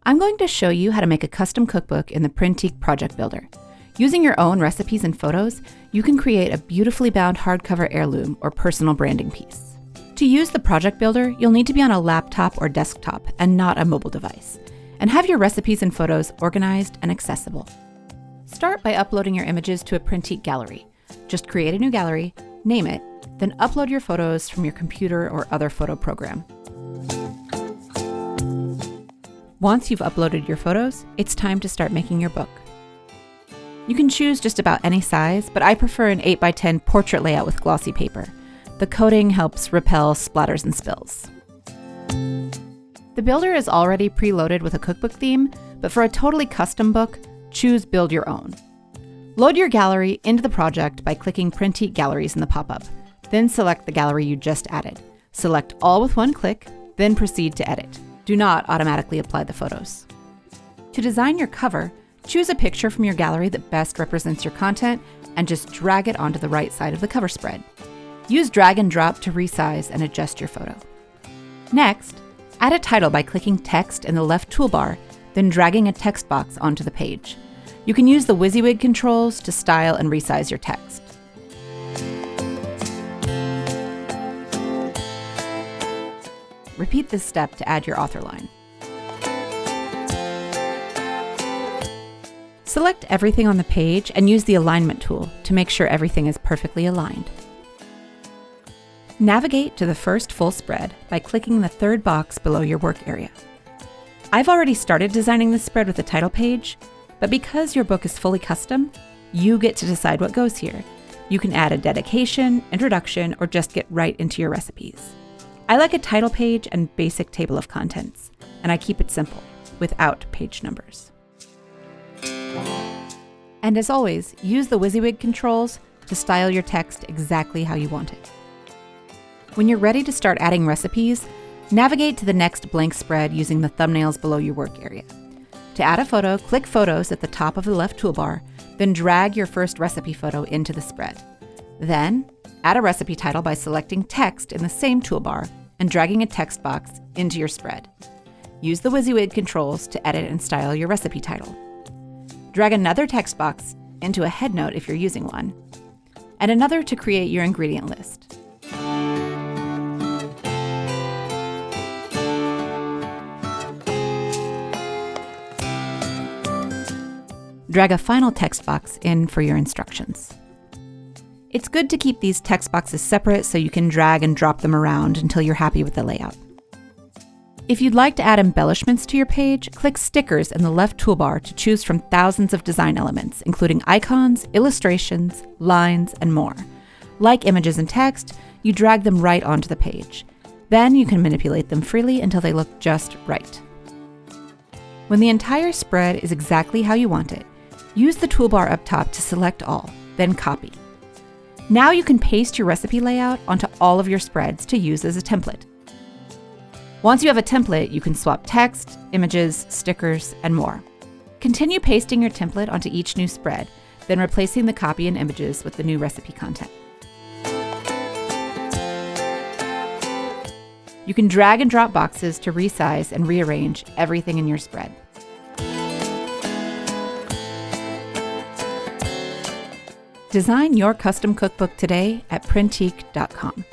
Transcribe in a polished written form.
I'm going to show you how to make a custom cookbook in the Printique project builder. Using your own recipes and photos, you can create a beautifully bound hardcover heirloom or personal branding piece. To use the project builder, you'll need to be on a laptop or desktop and not a mobile device, and have your recipes and photos organized and accessible. Start by uploading your images to a Printique gallery. Just create a new gallery, name it, then upload your photos from your computer or other photo program. Once you've uploaded your photos, it's time to start making your book. You can choose just about any size, but I prefer an 8x10 portrait layout with glossy paper. The coating helps repel splatters and spills. The builder is already preloaded with a cookbook theme, but for a totally custom book, choose Build Your Own. Load your gallery into the project by clicking Printique Galleries in the pop-up, then select the gallery you just added. Select all with one click, then proceed to edit. Do not automatically apply the photos. To design your cover, choose a picture from your gallery that best represents your content and just drag it onto the right side of the cover spread. Use drag and drop to resize and adjust your photo. Next, add a title by clicking Text in the left toolbar, then dragging a text box onto the page. You can use the WYSIWYG controls to style and resize your text. Repeat this step to add your author line. Select everything on the page and use the alignment tool to make sure everything is perfectly aligned. Navigate to the first full spread by clicking the third box below your work area. I've already started designing this spread with the title page, but because your book is fully custom, you get to decide what goes here. You can add a dedication, introduction, or just get right into your recipes. I like a title page and basic table of contents, and I keep it simple, without page numbers. And as always, use the WYSIWYG controls to style your text exactly how you want it. When you're ready to start adding recipes, navigate to the next blank spread using the thumbnails below your work area. To add a photo, click Photos at the top of the left toolbar, then drag your first recipe photo into the spread. Then, add a recipe title by selecting Text in the same toolbar and dragging a text box into your spread. Use the WYSIWYG controls to edit and style your recipe title. Drag another text box into a headnote if you're using one, and another to create your ingredient list. Drag a final text box in for your instructions. It's good to keep these text boxes separate so you can drag and drop them around until you're happy with the layout. If you'd like to add embellishments to your page, click Stickers in the left toolbar to choose from thousands of design elements, including icons, illustrations, lines, and more. Like images and text, you drag them right onto the page. Then you can manipulate them freely until they look just right. When the entire spread is exactly how you want it, use the toolbar up top to select all, then copy. Now you can paste your recipe layout onto all of your spreads to use as a template. Once you have a template, you can swap text, images, stickers, and more. Continue pasting your template onto each new spread, then replacing the copy and images with the new recipe content. You can drag and drop boxes to resize and rearrange everything in your spread. Design your custom cookbook today at Printique.com.